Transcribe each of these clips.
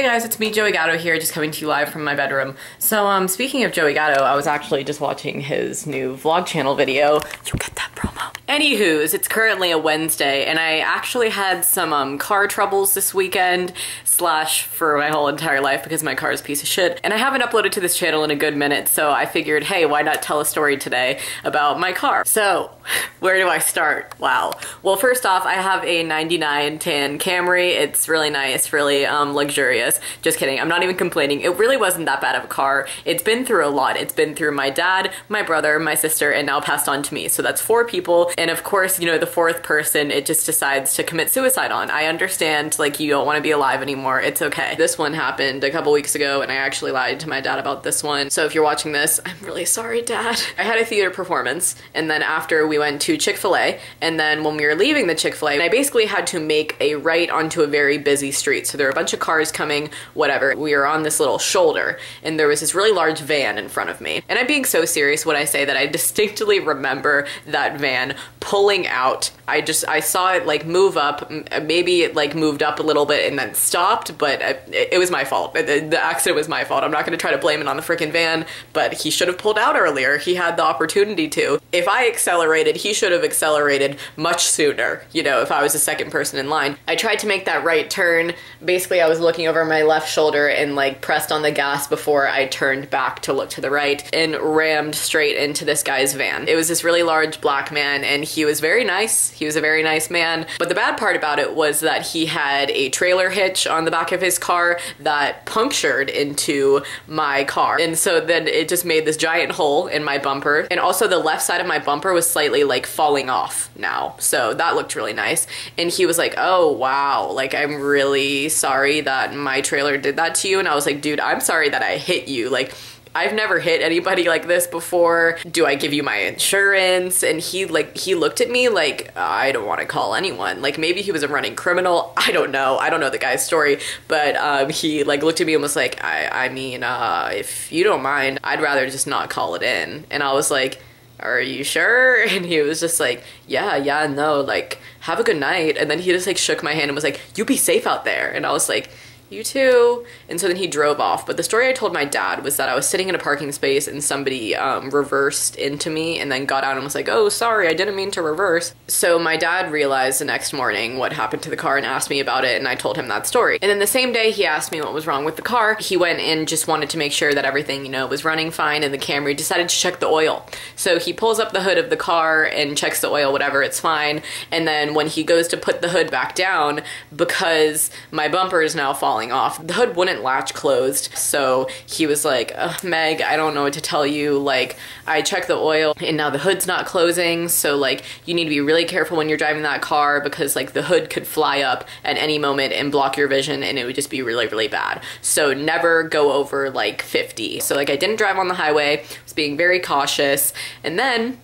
Hey guys, it's me, Joey Gatto here, just coming to you live from my bedroom. So, speaking of Joey Gatto, I was actually just watching his new vlog channel video. You get that promo. Anywho's, it's currently a Wednesday, and I actually had some car troubles this weekend, slash for my whole entire life because my car is a piece of shit. And I haven't uploaded to this channel in a good minute, so I figured, hey, why not tell a story today about my car? So, where do I start? Wow. Well, first off, I have a 99 tan Camry. It's really nice, really luxurious. Just kidding, I'm not even complaining. It really wasn't that bad of a car. It's been through a lot. It's been through my dad, my brother, my sister, and now passed on to me. So that's 4 people. And of course, you know, the 4th person, it just decides to commit suicide on. I understand, like, you don't want to be alive anymore. It's okay. This one happened a couple weeks ago, and I actually lied to my dad about this one. So if you're watching this, I'm really sorry, Dad. I had a theater performance, and then after we went to Chick-fil-A, and then when we were leaving the Chick-fil-A, I basically had to make a right onto a very busy street. So there were a bunch of cars coming, whatever. We were on this little shoulder, and there was this really large van in front of me. And I'm being so serious when I say that I distinctly remember that van pulling out. I saw it like move up, maybe it like moved up a little bit and then stopped, but it was my fault. The accident was my fault. I'm not gonna try to blame it on the freaking van, but he should have pulled out earlier. He had the opportunity to. If I accelerated, he should have accelerated much sooner, you know, if I was the second person in line. I tried to make that right turn. Basically, I was looking over my left shoulder and like pressed on the gas before I turned back to look to the right and rammed straight into this guy's van. It was this really large black man, and he was very nice. He was a very nice man. But the bad part about it was that he had a trailer hitch on the back of his car that punctured into my car. And so then it just made this giant hole in my bumper. And also the left side of my bumper was slightly like falling off now. So that looked really nice. And he was like, oh wow, like I'm really sorry that my trailer did that to you. And I was like, dude, I'm sorry that I hit you. Like, I've never hit anybody like this before. Do I give you my insurance? And he looked at me like, I don't want to call anyone. Like, maybe he was a running criminal. I don't know. I don't know the guy's story, but he like looked at me and was like, I mean, if you don't mind, I'd rather just not call it in. And I was like, are you sure? And he was just like, yeah, no, like, have a good night. And then he just like shook my hand and was like, you be safe out there. And I was like, you too. And so then he drove off. But the story I told my dad was that I was sitting in a parking space and somebody reversed into me and then got out and was like, oh, sorry, I didn't mean to reverse. So my dad realized the next morning what happened to the car and asked me about it, and I told him that story. And then the same day he asked me what was wrong with the car. He went and just wanted to make sure that everything, you know, was running fine, and the Camry decided to check the oil. So he pulls up the hood of the car and checks the oil, whatever, it's fine. And then when he goes to put the hood back down, because my bumper is now falling off, the hood wouldn't latch closed. So he was like, Meg, I don't know what to tell you. Like, I checked the oil and now the hood's not closing. So like, you need to be really careful when you're driving that car, because like the hood could fly up at any moment and block your vision, and it would just be really, really bad. So never go over like 50. So like, I didn't drive on the highway, was being very cautious. And then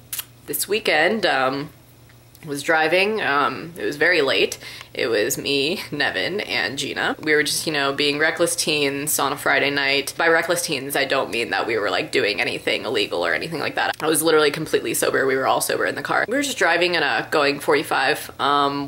this weekend, was driving, it was very late. It was me, Nevin, and Gina. We were just, you know, being reckless teens on a Friday night. By reckless teens, I don't mean that we were like doing anything illegal or anything like that. I was literally completely sober. We were all sober in the car. We were just driving and going 45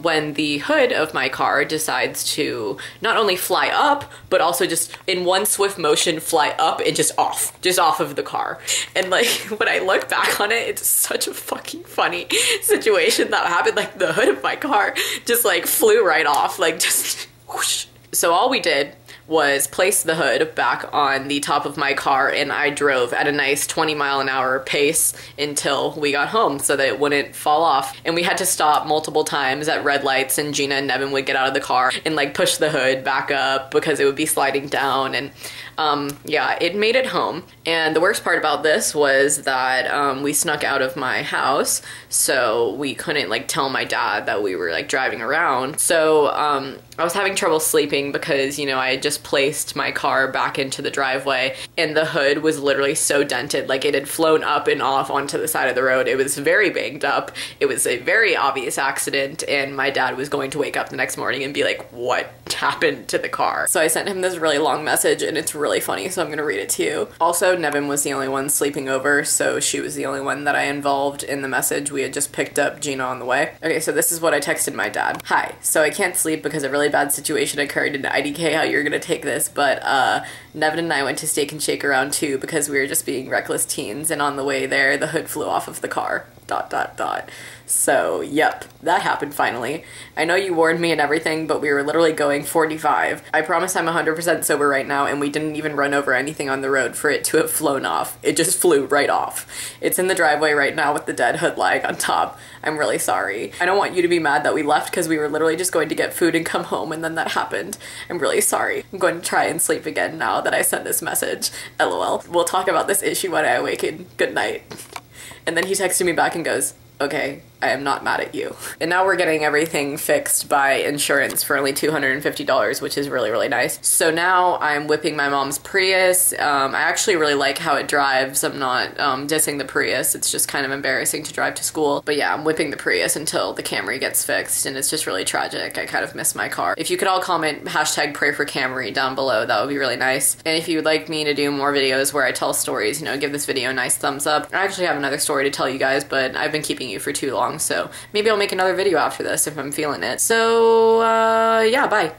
when the hood of my car decides to not only fly up, but also just in one swift motion fly up and just off of the car. And like, when I look back on it, it's such a fucking funny situation that happened. Like, the hood of my car just like flew right off, like just whoosh. So all we did was place the hood back on the top of my car, and I drove at a nice 20-mile-an-hour pace until we got home so that it wouldn't fall off. And we had to stop multiple times at red lights, and Gina and Nevin would get out of the car and like push the hood back up because it would be sliding down. And yeah, it made it home. And the worst part about this was that we snuck out of my house, so we couldn't like tell my dad that we were like driving around. So I was having trouble sleeping because, you know, I had just placed my car back into the driveway, and the hood was literally so dented, like it had flown up and off onto the side of the road. It was very banged up. It was a very obvious accident, and my dad was going to wake up the next morning and be like, what happened to the car? So I sent him this really long message, and it's really funny, so I'm gonna read it to you. Also, Nevin was the only one sleeping over, so she was the only one that I involved in the message. We had just picked up Gina on the way. Okay, so this is what I texted my dad. Hi, so I can't sleep because it really really bad situation occurred, and IDK how you're gonna take this, but Nevin and I went to Steak and Shake around 2 because we were just being reckless teens, and on the way there, the hood flew off of the car. ... So, yep, that happened finally. I know you warned me and everything, but we were literally going 45. I promise I'm 100% sober right now, and we didn't even run over anything on the road for it to have flown off. It just flew right off. It's in the driveway right now with the dead hood lag on top. I'm really sorry. I don't want you to be mad that we left because we were literally just going to get food and come home, and then that happened. I'm really sorry. I'm going to try and sleep again now that I sent this message. LOL. We'll talk about this issue when I awaken. Good night. And then he texted me back and goes, okay, I am not mad at you. And now we're getting everything fixed by insurance for only $250, which is really, really nice. So now I'm whipping my mom's Prius. I actually really like how it drives. I'm not dissing the Prius. It's just kind of embarrassing to drive to school. But yeah, I'm whipping the Prius until the Camry gets fixed, and it's just really tragic. I kind of miss my car. If you could all comment hashtag pray for Camry down below, that would be really nice. And if you would like me to do more videos where I tell stories, you know, give this video a nice thumbs up. I actually have another story to tell you guys, but I've been keeping you for too long, so maybe I'll make another video after this if I'm feeling it. So, yeah, bye.